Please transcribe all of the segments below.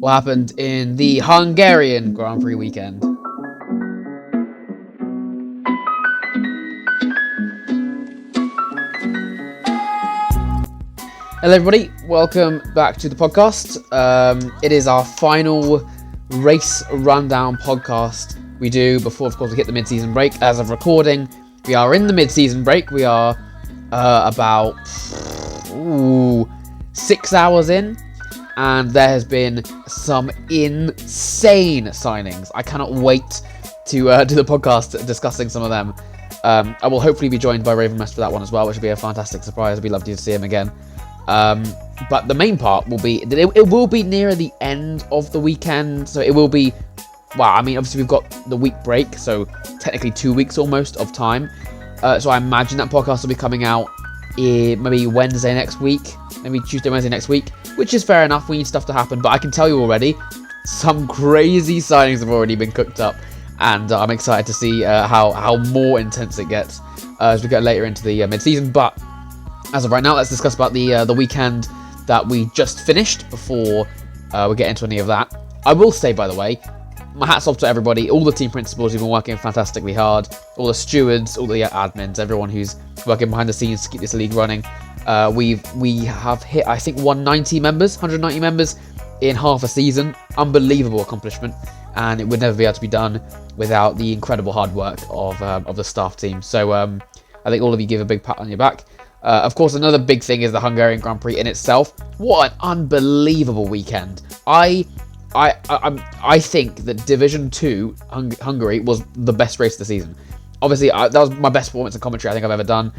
what happened in the Hungarian Grand Prix weekend. Hello everybody, welcome back to the podcast. It is our final race rundown podcast we do before, of course, we hit the mid-season break. As of recording, we are in the mid-season break. We are about 6 hours in, and there has been some insane signings. I cannot wait to do the podcast discussing some of them. I will hopefully be joined by Raven West for that one as well, which will be a fantastic surprise. It'll be lovely to see him again. But the main part will be that it will be near the end of the weekend, so it will be, well, I mean, obviously we've got the week break, so technically 2 weeks almost of time. So I imagine that podcast will be coming out maybe Wednesday next week, maybe Tuesday, Wednesday next week, which is fair enough. We need stuff to happen, but I can tell you already, some crazy signings have already been cooked up, and I'm excited to see how more intense it gets as we get later into the mid-season. But as of right now, let's discuss about the weekend that we just finished before we get into any of that. I will say, by the way, my hat's off to everybody, all the team principals who've been working fantastically hard, all the stewards, all the admins, everyone who's working behind the scenes to keep this league running. We have hit, I think, 190 members in half a season. Unbelievable accomplishment, and it would never be able to be done without the incredible hard work of the staff team. So I think all of you give a big pat on your back. Of course, another big thing is the Hungarian Grand Prix in itself. What an unbelievable weekend! I think that Division 2 Hungary was the best race of the season. Obviously, that was my best performance in commentary I think I've ever done,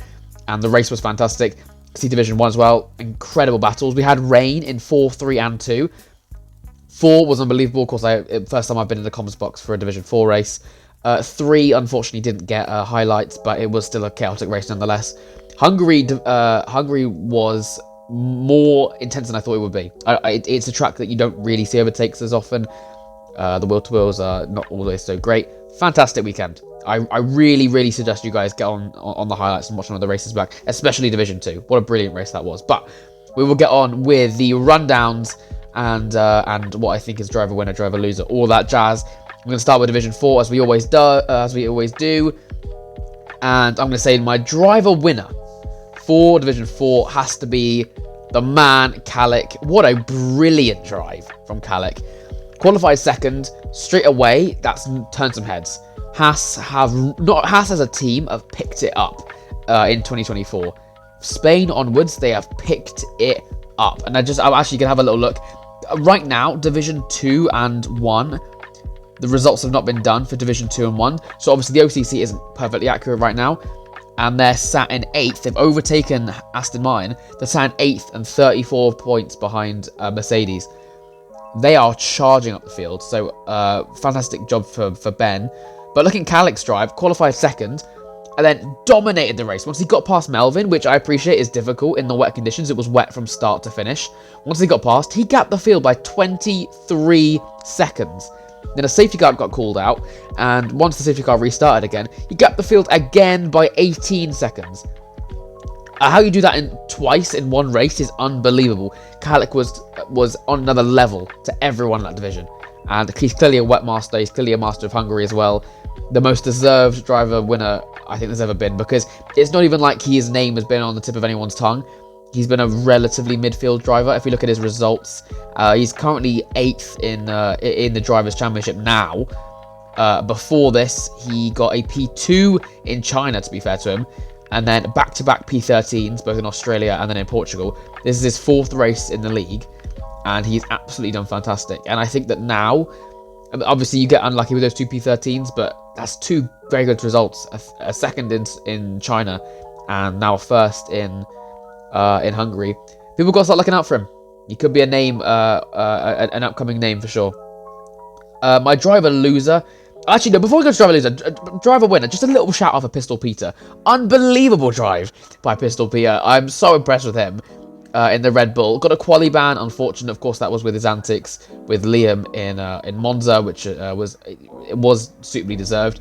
and the race was fantastic. See Division 1 as well, incredible battles. We had rain in 4, 3, and 2. 4 was unbelievable. Of course, first time I've been in the comments box for a Division 4 race. 3, unfortunately, didn't get highlights, but it was still a chaotic race nonetheless. Hungary was more intense than I thought it would be. It's a track that you don't really see overtakes as often. The wheel-to-wheels are not always so great. Fantastic weekend. I really, really suggest you guys get on the highlights and watch one of the races back, especially Division 2. What a brilliant race that was. But we will get on with the rundowns and what I think is driver winner, driver loser, all that jazz. I'm going to start with Division 4 as we always do. And I'm going to say my driver winner for Division 4 has to be the man, Kalik. What a brilliant drive from Kalik. Qualified second, straight away, that's turned some heads. Haas as a team have picked it up in 2024. Spain onwards, they have picked it up. And I'm actually going to have a little look. Right now, Division 2 and 1, the results have not been done for Division 2 and 1. So obviously the OCC isn't perfectly accurate right now. And they're sat in 8th. They've overtaken Aston Martin. They're sat in 8th and 34 points behind Mercedes. They are charging up the field. So fantastic job for Ben. But looking at Kalik's drive, qualified second, and then dominated the race. Once he got past Melvin, which I appreciate is difficult in the wet conditions. It was wet from start to finish. Once he got past, he gapped the field by 23 seconds. Then a safety car got called out, and once the safety car restarted again, he gapped the field again by 18 seconds. How you do that twice in one race is unbelievable. Kalik was on another level to everyone in that division, and he's clearly a wet master. He's clearly a master of Hungary as well. The most deserved driver winner I think there's ever been, because it's not even like his name has been on the tip of anyone's tongue. He's been a relatively midfield driver. If you look at his results, he's currently 8th in the Drivers' Championship now. Before this, he got a P2 in China, to be fair to him, and then back-to-back P13s, both in Australia and then in Portugal. This is his 4th race in the league, and he's absolutely done fantastic. And I think that now, obviously you get unlucky with those 2 P13s, but that's 2 very good results. A second in China, and now a first in Hungary. People got to start looking out for him. He could be a name, an upcoming name for sure. My driver loser. Actually, no, before we go to driver loser, driver winner, just a little shout out for Pistol Peter. Unbelievable drive by Pistol Peter. I'm so impressed with him in the Red Bull. Got a quali ban, unfortunate, of course, that was with his antics with Liam in Monza, which was suitably deserved.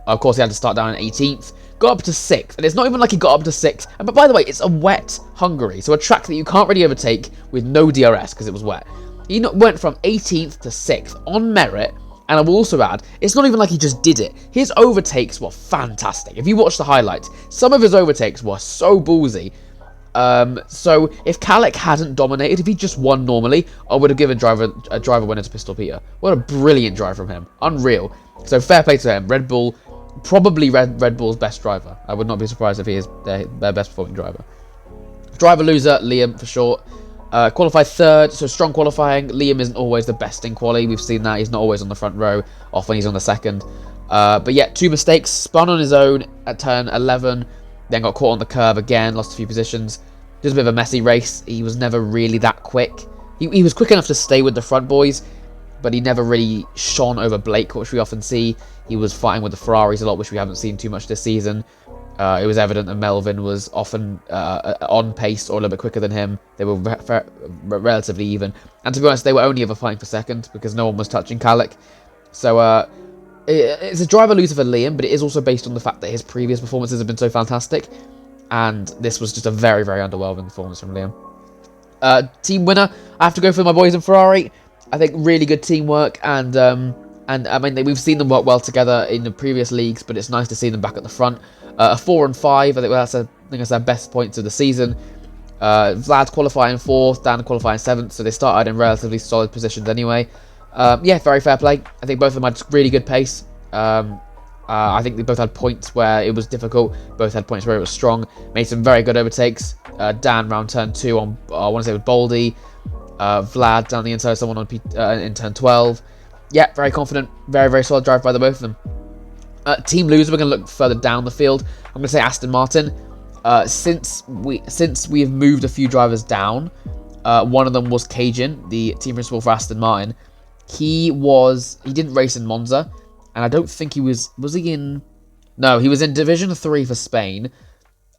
Of course, he had to start down in 18th. Got up to 6th, and it's not even like he got up to 6th. But by the way, it's a wet Hungary, so a track that you can't really overtake with no DRS because it was wet. He went from 18th to 6th on merit. And I will also add, it's not even like he just did it. His overtakes were fantastic. If you watch the highlights, some of his overtakes were so ballsy. So if Kalik hadn't dominated, if he just won normally, I would have given a driver winner to Pistol Peter. What a brilliant drive from him. Unreal. So fair play to him. Red Bull, probably Red Bull's best driver. I would not be surprised if he is their best performing driver. Driver loser, Liam for short. Qualified third, so strong qualifying. Liam isn't always the best in quali. We've seen that. He's not always on the front row. Often he's on the second. But yeah, 2 mistakes. Spun on his own at turn 11. Then got caught on the curve again. Lost a few positions. Just a bit of a messy race. He was never really that quick. He was quick enough to stay with the front boys, but he never really shone over Blake, which we often see. He was fighting with the Ferraris a lot, which we haven't seen too much this season. It was evident that Melvin was often on pace or a little bit quicker than him. They were relatively even. And to be honest, they were only ever fighting for second because no one was touching Kalik. So it's a driver loser for Liam, but it is also based on the fact that his previous performances have been so fantastic. And this was just a very, very underwhelming performance from Liam. Team winner, I have to go for my boys in Ferrari. I think really good teamwork, and I mean we've seen them work well together in the previous leagues, but it's nice to see them back at the front. A 4 and 5, I think that's their best points of the season. Vlad qualifying 4th, Dan qualifying 7th, so they started in relatively solid positions anyway. Yeah, very fair play. I think both of them had really good pace. I think they both had points where it was difficult. Both had points where it was strong. Made some very good overtakes. Dan round turn 2 on, I want to say, with Baldy. Vlad down the inside, someone on in turn 12. Yeah, very confident. Very, very solid drive by the both of them. Team loser, we're going to look further down the field. I'm going to say Aston Martin. Since we've moved a few drivers down, one of them was Cajun, the team principal for Aston Martin. He didn't race in Monza. And I don't think he was he in... No, he was in Division 3 for Spain.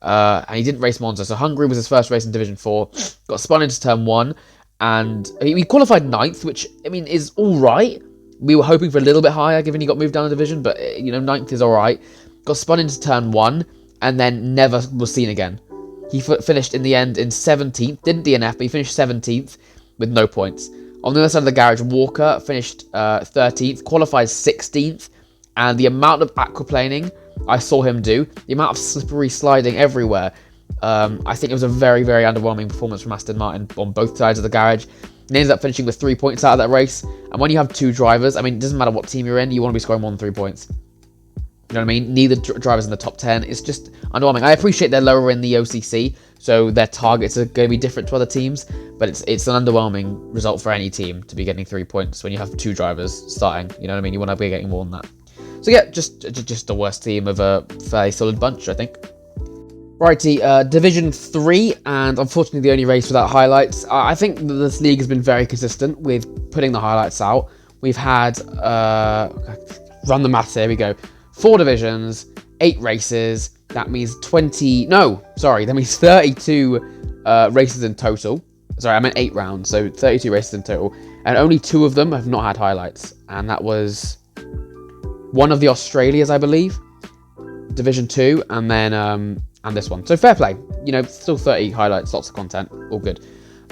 And he didn't race Monza. So Hungary was his first race in Division 4. Got spun into turn 1. And he qualified 9th, which, I mean, is alright. We were hoping for a little bit higher, given he got moved down a division. But, 9th is alright. Got spun into turn 1. And then never was seen again. He finished in the end in 17th. Didn't DNF, but he finished 17th with no points. On the other side of the garage, Walker finished 13th, qualified 16th, and the amount of aquaplaning I saw him do, the amount of slippery sliding everywhere, I think it was a very, very underwhelming performance from Aston Martin on both sides of the garage. And ended up finishing with 3 points out of that race. And when you have 2 drivers, I mean, it doesn't matter what team you're in, you want to be scoring more than 3 points. You know what I mean? Neither driver's in the top 10. It's just underwhelming. I appreciate they're lower in the OCC, so their targets are going to be different to other teams, but it's an underwhelming result for any team to be getting 3 points when you have 2 drivers starting. You know what I mean? You want to be getting more than that. So yeah, just the worst team of a fairly solid bunch, I think. Righty, Division 3, and unfortunately the only race without highlights. I think that this league has been very consistent with putting the highlights out. We've had, run the maths here, we go. 4 divisions, 8 races, that means 32 races in total. Sorry, I meant 8 rounds, so 32 races in total. And only 2 of them have not had highlights. And that was one of the Australias, I believe. Division 2, and then and this one. So fair play. Still 30 highlights, lots of content, all good.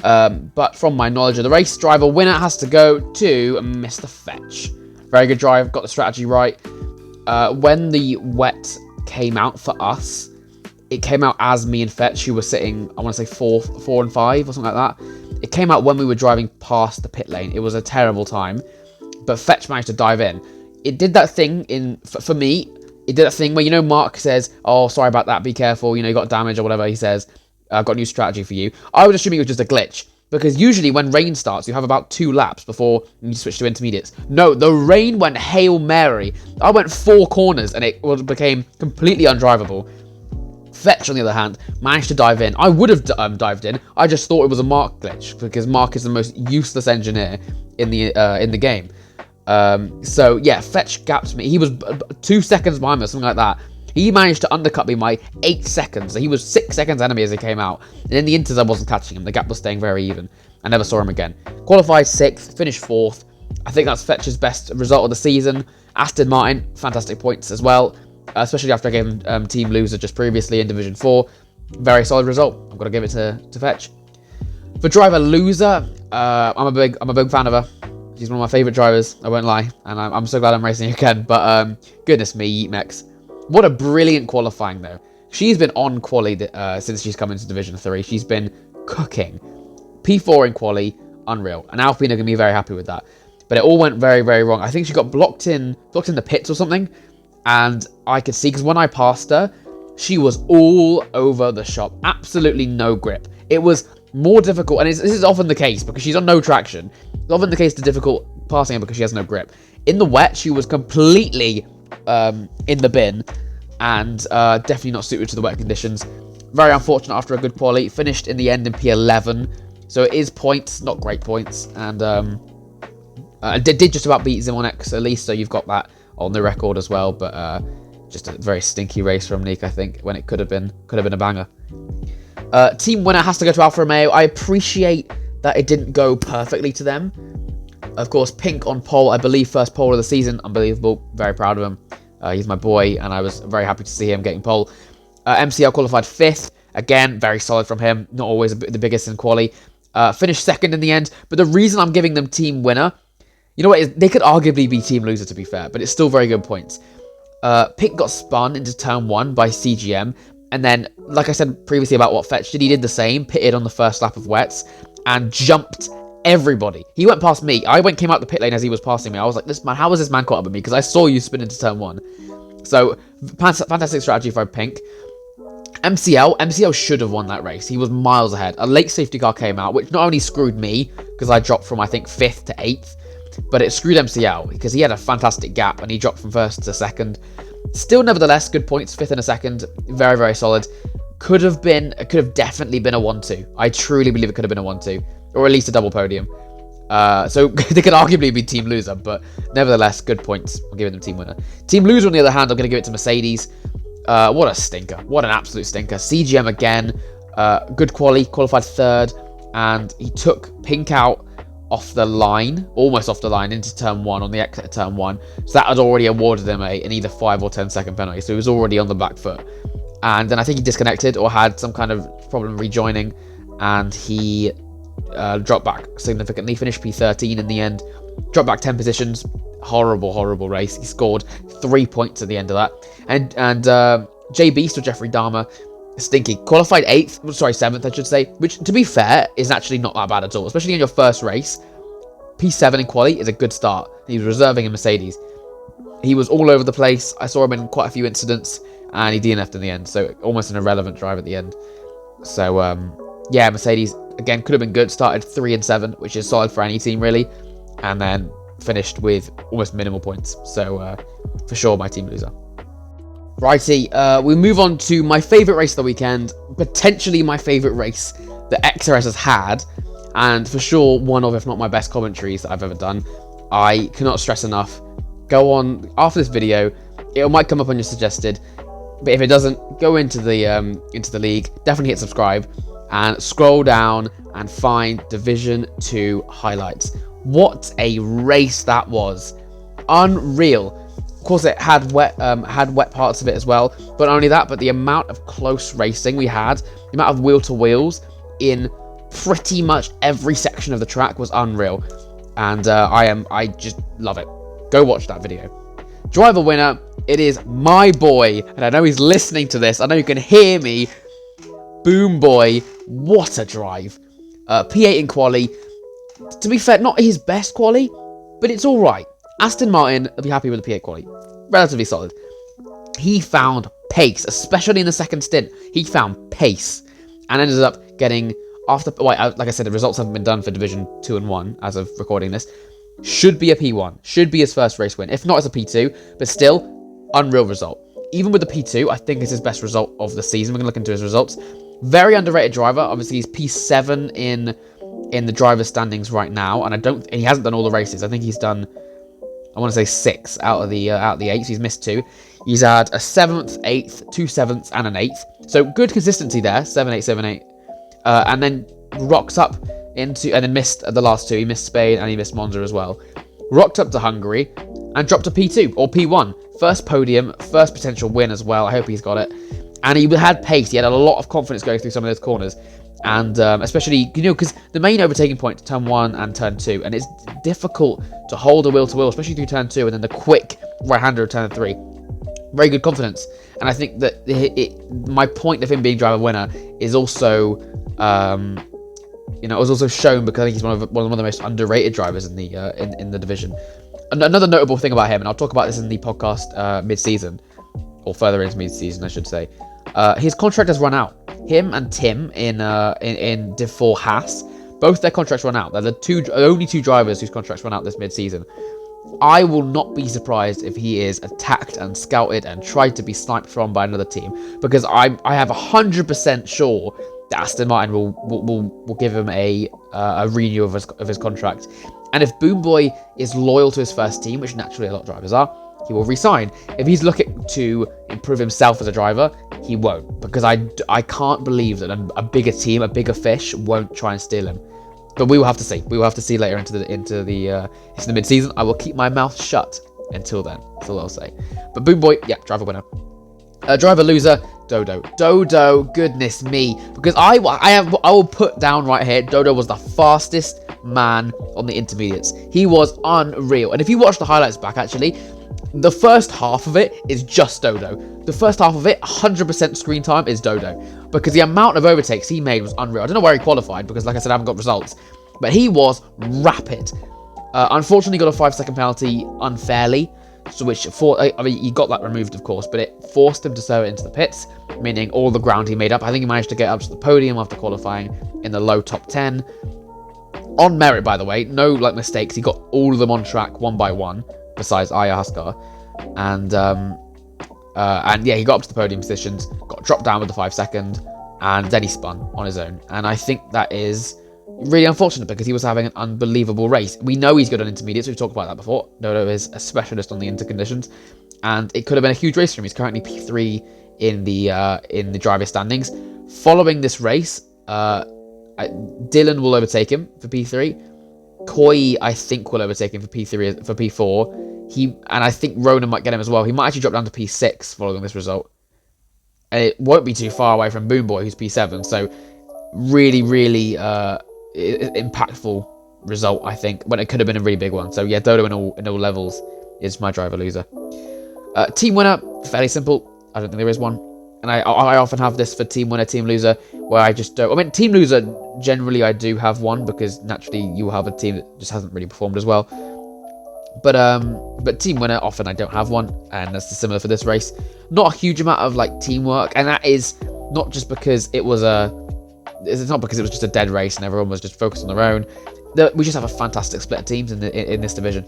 But from my knowledge of the race, driver winner has to go to Mr. Fetch. Very good drive, got the strategy right. When the wet came out for us, it came out as me and Fetch, who were sitting, I want to say 4 and 5 or something like that. It came out when we were driving past the pit lane. It was a terrible time, but Fetch managed to dive in. It did that thing for me. It did that thing where, Mark says, "Oh, sorry about that. Be careful. You got damage or whatever." He says, "I've got a new strategy for you." I was assuming it was just a glitch. Because usually when rain starts, you have about 2 laps before you switch to intermediates. No, the rain went Hail Mary. I went 4 corners and it became completely undrivable. Fetch, on the other hand, managed to dive in. I would have dived in. I just thought it was a Mark glitch because Mark is the most useless engineer in the game. So yeah, Fetch gapped me. He was 2 seconds behind me or something like that. He managed to undercut me by 8 seconds. So he was 6 seconds ahead of me as he came out. And in the inters, I wasn't catching him. The gap was staying very even. I never saw him again. Qualified 6th, finished 4th. I think that's Fetch's best result of the season. Aston Martin, fantastic points as well. Especially after I gave him team loser just previously in Division 4. Very solid result. I've got to give it to Fetch. For driver loser, I'm a big fan of her. She's one of my favourite drivers, I won't lie, and I'm so glad I'm racing again. But goodness me, Yeetmex. What a brilliant qualifying though. She's been on quali since she's come into Division 3. She's been cooking. P4 in quali, unreal. And Alpine are going to be very happy with that. But it all went very, very wrong. I think she got blocked in the pits or something. And I could see, because when I passed her, she was all over the shop. Absolutely no grip. It was more difficult, and this is often the case because she's on no traction. It's often the case to difficult passing her because she has no grip. In the wet, she was completely in the bin, and definitely not suited to the wet conditions. Very unfortunate after a good quali. Finished in the end in P11, so it is points, not great points, and did just about beat Zimonex at least, so you've got that on the record as well. But just a very stinky race from Nick, I think, when it could have been a banger. Team winner has to go to Alfa Romeo. I appreciate that it didn't go perfectly to them. Of course, Pink on pole, I believe first pole of the season. Unbelievable. Very proud of him. He's my boy, and I was very happy to see him getting pole. MCL qualified 5th. Again, very solid from him. Not always the biggest in quali. Finished 2nd in the end. But the reason I'm giving them team winner, you know what? They could arguably be team loser, to be fair, but it's still very good points. Pink got spun into turn 1 by CGM. And then, like I said previously about what Fetch did, he did the same, pitted on the first lap of wets, and jumped everybody. He went past me. Came out the pit lane as he was passing me. I was like, this man, how was this man caught up with me? Because I saw you spin into turn 1. So, fantastic strategy for Pink. MCL should have won that race. He was miles ahead. A late safety car came out, which not only screwed me, because I dropped from, I think, 5th to 8th, but it screwed MCL, because he had a fantastic gap, and he dropped from 1st to 2nd. Still, nevertheless, good points. 5th and a 2nd. Very, very solid. Could have definitely been a 1-2. I truly believe it could have been a 1-2. Or at least a double podium. So, they could arguably be team loser. But, nevertheless, good points. I'm giving them team winner. Team loser, on the other hand, I'm going to give it to Mercedes. What a stinker. What an absolute stinker. CGM again. Good qualified 3rd. And he took Pink out off the line, almost off the line, into turn 1 on the exit of turn 1. So that had already awarded him an either 5 or 10 second penalty. So he was already on the back foot. And then I think he disconnected or had some kind of problem rejoining, and he dropped back significantly. Finished P13 in the end. Dropped back 10 positions. Horrible, horrible race. He scored 3 points at the end of that. And J Beast or Jeffrey Dahmer, stinky. Qualified 7th, I should say, which, to be fair, is actually not that bad at all, especially in your first race. P7 in quali is a good start. He was reserving a Mercedes. He was all over the place. I saw him in quite a few incidents, and he DNF'd in the end, so almost an irrelevant drive at the end. So, yeah, Mercedes, again, could have been good. Started 3 and 7, which is solid for any team, really, and then finished with almost minimal points. So, for sure, my team loser. Righty, we move on to my favourite race of the weekend, potentially my favourite race that XRS has had, and for sure one of, if not my best commentaries that I've ever done. I cannot stress enough, go on, after this video, it might come up on your suggested, but if it doesn't, go into the league, definitely hit subscribe, and scroll down and find Division 2 highlights. What a race that was. Unreal. Of course, it had wet parts of it as well. But not only that, but the amount of close racing we had, the amount of wheel to wheels in pretty much every section of the track was unreal. And I just love it. Go watch that video. Driver winner, it is my boy, and I know he's listening to this. I know you can hear me. Boom boy, what a drive. P8 in quali. To be fair, not his best quali, but it's all right. Aston Martin will be happy with the P8 quality. Relatively solid. He found pace, especially in the second stint. He found pace and ended up getting, like I said, the results haven't been done for Division 2 and 1 as of recording this. Should be a P1. Should be his first race win. If not, it's a P2. But still, unreal result. Even with the P2, I think it's his best result of the season. We're going to look into his results. Very underrated driver. Obviously, he's P7 in the driver's standings right now. And he hasn't done all the races. I think he's done, I want to say 6 out of the 8. So he's missed 2. He's had a 7th, 8th, 2 7ths, and an 8th. So good consistency there. 7, 8, 7, 8. And then rocks up into, and then missed the last 2. He missed Spain and he missed Monza as well. Rocked up to Hungary and dropped to P2 or P1. First podium, first potential win as well. I hope he's got it. And he had pace. He had a lot of confidence going through some of those corners. And especially, because the main overtaking point, turn 1 and turn 2, and it's difficult to hold a wheel-to-wheel, especially through turn 2, and then the quick right-hander of turn 3. Very good confidence. And I think that my point of him being driver winner is also, it was also shown because I think he's one of the most underrated drivers in the division. Another notable thing about him, and I'll talk about this in the podcast mid-season, or further into mid-season, I should say. His contract has run out. Him and Tim in Div 4 Haas, both their contracts run out. They're the only two drivers whose contracts run out this mid-season. I will not be surprised if he is attacked and scouted and tried to be sniped from by another team, because I have 100% sure that Aston Martin will give him a renew of his contract. And if Boomboy is loyal to his first team, which naturally a lot of drivers are, he will resign. If he's looking to improve himself as a driver, he won't, because I can't believe that a bigger team, a bigger fish, won't try and steal him. But we will have to see. We will have to see later into the mid-season. I will keep my mouth shut until then. That's all I'll say. But Boomboy, yeah, driver winner. Driver loser, Dodo. Dodo, goodness me. Because I will put down right here, Dodo was the fastest man on the intermediates. He was unreal. And if you watch the highlights back, actually, the first half of it is just Dodo. The first half of it, 100% screen time is Dodo. Because the amount of overtakes he made was unreal. I don't know where he qualified, because like I said, I haven't got results. But he was rapid. Unfortunately, got a 5-second penalty unfairly. So he got that removed, of course, but it forced him to serve it into the pits, meaning all the ground he made up. I think he managed to get up to the podium after qualifying in the low top 10. On merit, by the way, no mistakes. He got all of them on track one by one, besides Ayahuasca. And yeah, he got up to the podium positions, got dropped down with the 5-second, and then he spun on his own. And I think that is really unfortunate, because he was having an unbelievable race. We know he's good on intermediates. We've talked about that before. Dodo is a specialist on the interconditions, and it could have been a huge race for him. He's currently P3 in the driver standings. Following this race, Dylan will overtake him for P3. Koi, I think, will overtake him for P4. And I think Ronan might get him as well. He might actually drop down to P6 following this result. And it won't be too far away from Boomboy, who's P7. So really, really impactful result, I think, when it could have been a really big one. So yeah, Dodo in all levels is my driver loser. Team winner, fairly simple. I don't think there is one. And I often have this for team winner, team loser, where I just don't. I mean, team loser, generally I do have one, because naturally you have a team that just hasn't really performed as well. But team winner, often I don't have one, and that's similar for this race. Not a huge amount of teamwork, and that is not just because it's not because it was just a dead race and everyone was just focused on their own. We just have a fantastic split of teams in this division.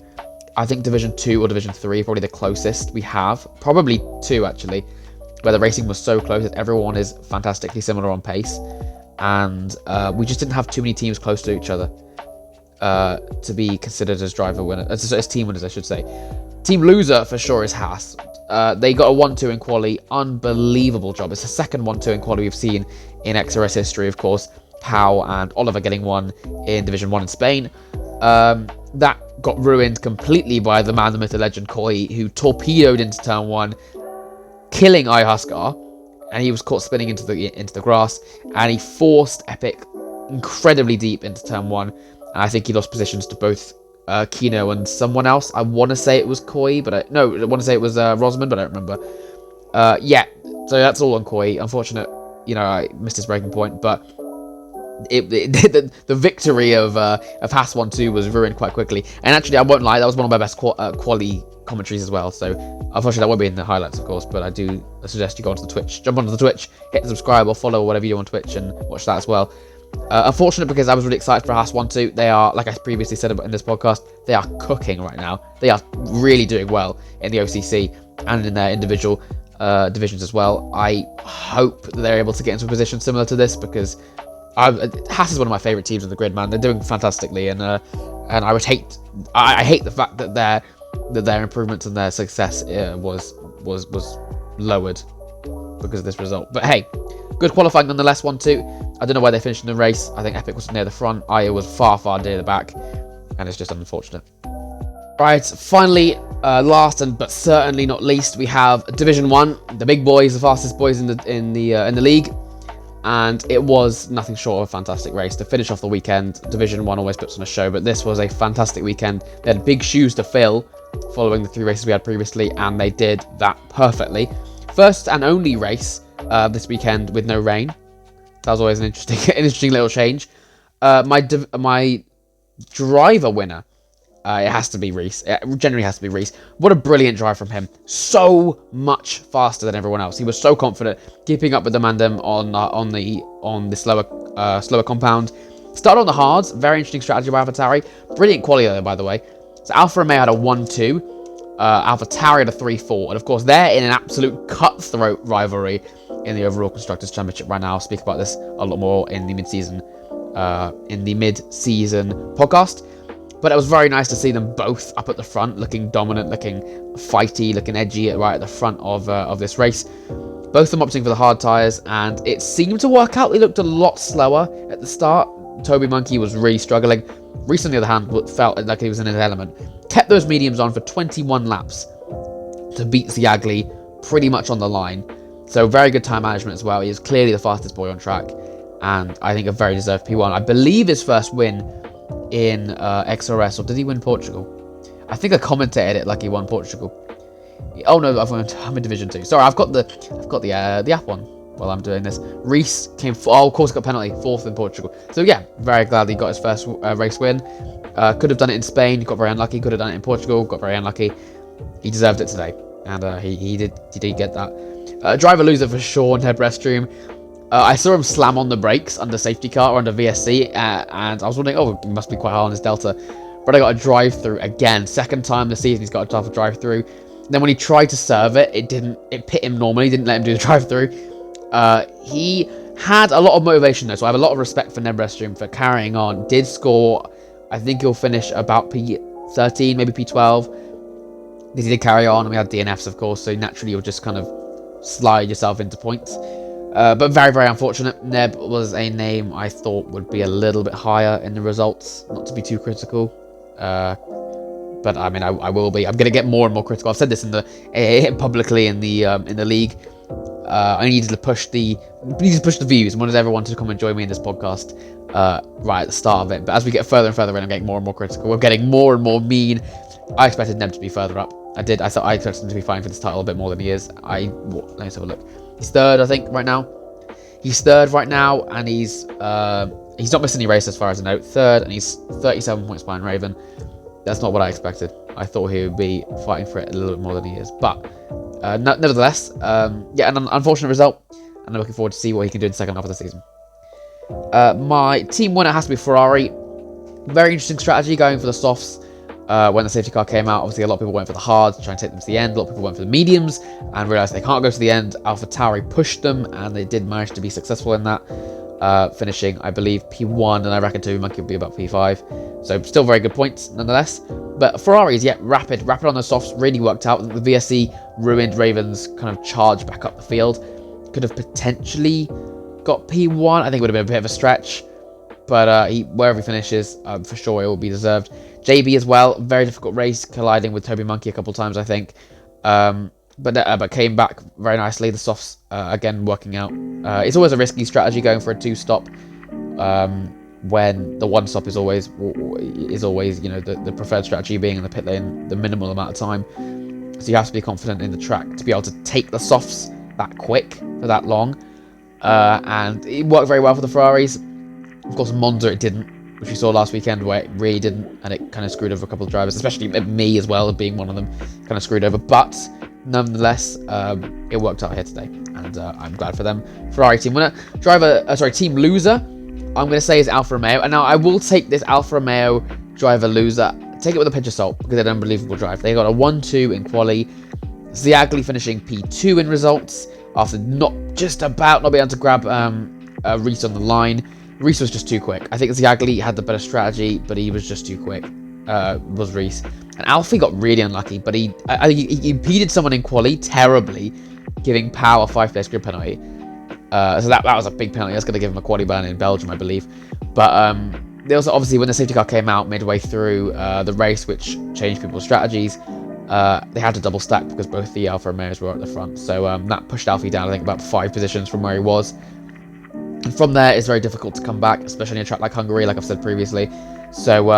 I think Division 2 or Division 3 probably the closest we have. Probably 2, actually, where the racing was so close that everyone is fantastically similar on pace. And we just didn't have too many teams close to each other to be considered as driver winner, as team winners, I should say. Team loser for sure is Haas. They got a 1-2 in quali. Unbelievable job. It's the second 1-2 in quali we've seen in XRS history, of course. Pau and Oliver getting one in Division 1 in Spain. That got ruined completely by the man, the myth, the legend, Koi, who torpedoed into turn 1, killing Ayahuasca, and he was caught spinning into the grass, and he forced Epic incredibly deep into turn 1, and I think he lost positions to both Kino and someone else. I want to say it was Koi, but I want to say it was Rosman, but I don't remember. Yeah, so that's all on Koi. Unfortunate, I missed his breaking point, but the victory of Haas 1-2 was ruined quite quickly. And actually, I won't lie, that was one of my best quali commentaries as well. So unfortunately, that won't be in the highlights, of course, but I do suggest you go onto the Twitch, jump onto the Twitch, hit subscribe or follow whatever you do on Twitch, and watch that as well. Unfortunate, because I was really excited for Haas 1-2. They are, like I previously said in this podcast, they are cooking right now. They are really doing well in the OCC and in their individual divisions as well. I hope that they're able to get into a position similar to this, because Haas is one of my favourite teams in the grid, man. They're doing fantastically, and I would hate the fact that their improvements and their success was lowered because of this result. But hey, good qualifying nonetheless. 1-2. I don't know where they finished in the race. I think Epic was near the front. Aya was far near the back, and it's just unfortunate. Right, finally, last but certainly not least, we have Division 1, the big boys, the fastest boys in the league. and it was nothing short of a fantastic race. To finish off the weekend, Division 1 always puts on a show, but this was a fantastic weekend. They had big shoes to fill following the 3 races we had previously, and they did that perfectly. First and only race this weekend with no rain. That was always an interesting little change. My driver winner, it has to be Reese. It generally has to be Reese. What a brilliant drive from him. So much faster than everyone else. He was so confident, keeping up with the Mandem on the slower compound. Started on the hards. Very interesting strategy by Alfa Tauri. Brilliant quality though, by the way. So Alfa Romeo had a 1-2. Alfa Tauri had a 3-4. And of course, they're in an absolute cutthroat rivalry in the overall Constructors' Championship right now. I'll speak about this a lot more in the mid-season podcast. But it was very nice to see them both up at the front, looking dominant, looking fighty, looking edgy right at the front of this race. Both of them opting for the hard tyres, and it seemed to work out. They looked a lot slower at the start. Toby Monkey was really struggling. Reece, on the other hand, felt like he was in his element. Kept those mediums on for 21 laps to beat Ziagli pretty much on the line. So very good time management as well. He is clearly the fastest boy on track, and I think a very deserved P1. I believe his first win in XRS, or did he win Portugal? I think I commentated it like he won Portugal. Oh no, I'm in Division 2. Sorry, I've got the app on while I'm doing this. Reece came, of course, got penalty, 4th in Portugal. So yeah, very glad he got his first race win. Could have done it in Spain, got very unlucky. Could have done it in Portugal, got very unlucky. He deserved it today, and he did get that. Driver loser for sure in Ted Restroom. I saw him slam on the brakes under safety car or under VSC, and I was wondering, oh, he must be quite hard on his Delta. But I got a drive-through again. Second time this season he's got a tough drive-through. Then when he tried to serve it, it pit him normally, didn't let him do the drive-through. He had a lot of motivation though, so I have a lot of respect for Neb Restroom for carrying on. Did score, I think he'll finish about P13, maybe P12. He did carry on, and we had DNFs of course, so naturally you'll just kind of slide yourself into points. But very, very unfortunate. Neb was a name I thought would be a little bit higher in the results, not to be too critical. But I mean, I will be. I'm going to get more and more critical. I've said this publicly in the league. I needed to push the views and wanted everyone to come and join me in this podcast right at the start of it. But as we get further and further in, I'm getting more and more critical. We're getting more and more mean. I expected Neb to be further up. I did. I thought I expected him to be fighting for this title a bit more than he is. Let me have a look. He's third, I think, right now. He's third right now, and he's not missed any races as far as I know. Third, and he's 37 points behind Raven. That's not what I expected. I thought he would be fighting for it a little bit more than he is. But nevertheless, yeah, an unfortunate result, and I'm looking forward to see what he can do in the second half of the season. My team winner has to be Ferrari. Very interesting strategy going for the softs. When the safety car came out, obviously a lot of people went for the hards to try and take them to the end. A lot of people went for the mediums and realised they can't go to the end. Alfa Tauri pushed them, and they did manage to be successful in that, finishing, I believe, P1, and I reckon Toby Monkey will be about P5. So still very good points, nonetheless. But Ferraris, yeah, rapid on the softs, really worked out. The VSC ruined Raven's kind of charge back up the field. Could have potentially got P1. I think it would have been a bit of a stretch. But wherever he finishes, for sure it will be deserved. JB as well, very difficult race, colliding with Toby Monkey a couple of times, I think. But came back very nicely. The softs, again, working out. It's always a risky strategy going for a 2-stop when the 1-stop is always the preferred strategy, being in the pit lane the minimal amount of time. So you have to be confident in the track to be able to take the softs that quick for that long. And it worked very well for the Ferraris. Of course, Monza it didn't, which we saw last weekend, where it really didn't, and it kind of screwed over a couple of drivers, especially me as well, being one of them, kind of screwed over. But nonetheless, it worked out here today, and I'm glad for them. Ferrari team winner, team loser, I'm going to say is Alfa Romeo. And now I will take this Alfa Romeo driver loser, take it with a pinch of salt, because they had an unbelievable drive. They got a 1-2 in quali. Ziagli finishing P2 in results after not being able to grab Reece on the line. Reece was just too quick. I think Ziagli had the better strategy, but he was just too quick, was Reece. And Alfie got really unlucky, but he impeded someone in quali terribly, giving Power a 5-place grid penalty. So that was a big penalty. That's going to give him a quali ban in Belgium, I believe. But they also, obviously, when the safety car came out midway through the race, which changed people's strategies, they had to double stack because both the Alfa Romeos were at the front. So that pushed Alfie down, I think, about 5 positions from where he was. And from there, it's very difficult to come back, especially in a track like Hungary, like I've said previously. So,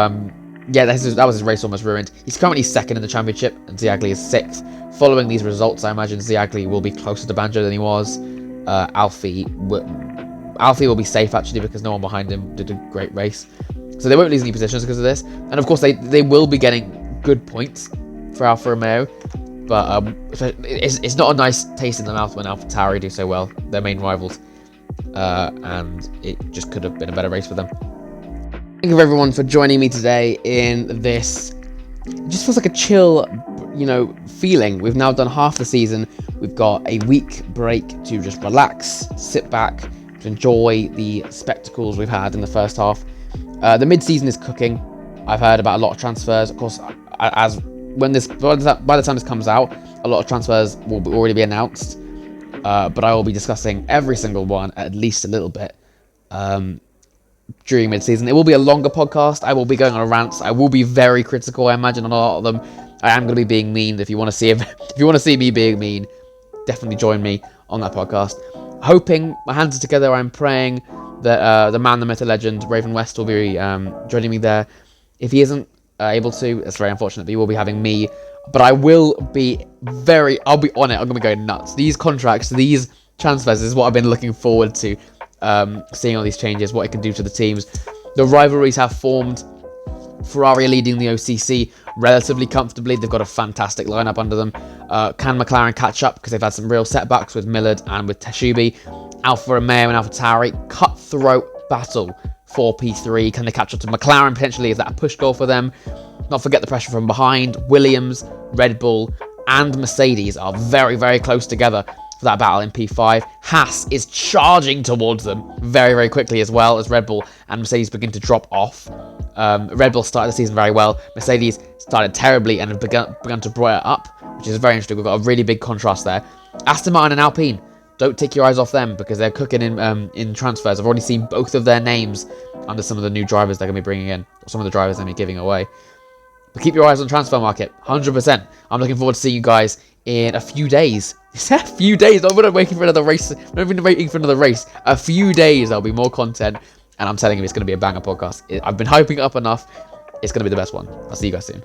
yeah, that was his race almost ruined. He's currently second in the championship, and Ziagli is sixth. Following these results, I imagine Ziagli will be closer to Banjo than he was. Alfie will be safe, actually, because no one behind him did a great race. So they won't lose any positions because of this. And, of course, they will be getting good points for Alfa Romeo. But it's not a nice taste in the mouth when Alfa Tauri do so well, their main rivals. And it just could have been a better race for them. Thank you everyone for joining me today in this. It just feels like a chill, feeling. We've now done half the season. We've got a week break to just relax, sit back, to enjoy the spectacles we've had in the first half. The mid-season is cooking. I've heard about a lot of transfers. Of course, by the time this comes out, a lot of transfers will already be announced. But I will be discussing every single one at least a little bit during mid-season. It will be a longer podcast. I will be going on rants. I will be very critical, I imagine, on a lot of them. I am going to be being mean. If you want to see me being mean, definitely join me on that podcast. Hoping, my hands are together. I'm praying that the man, the myth, the legend, Raven West will be joining me there. If he isn't able to, it's very unfortunate. But he will be having me. But I'll be on it. I'm going to be going nuts. These contracts, these transfers is what I've been looking forward to. Seeing all these changes, what it can do to the teams. The rivalries have formed. Ferrari are leading the OCC relatively comfortably. They've got a fantastic lineup under them. Can McLaren catch up? Because they've had some real setbacks with Millard and with Teshubi. Alfa Romeo and Alfa Tauri, cutthroat battle for P3. Can they catch up to McLaren potentially? Is that a push goal for them? Not forget the pressure from behind. Williams, Red Bull, and Mercedes are very, very close together for that battle in P5. Haas is charging towards them very, very quickly as well as Red Bull and Mercedes begin to drop off. Red Bull started the season very well. Mercedes started terribly and have begun to broil it up, which is very interesting. We've got a really big contrast there. Aston Martin and Alpine, don't take your eyes off them because they're cooking in transfers. I've already seen both of their names under some of the new drivers they're going to be bringing in, or some of the drivers they're going to be giving away. But keep your eyes on the transfer market, 100%. I'm looking forward to seeing you guys in a few days. A few days? I'm not waiting for another race. I'm not even waiting for another race. A few days, there'll be more content. And I'm telling you, it's going to be a banger podcast. I've been hyping it up enough. It's going to be the best one. I'll see you guys soon.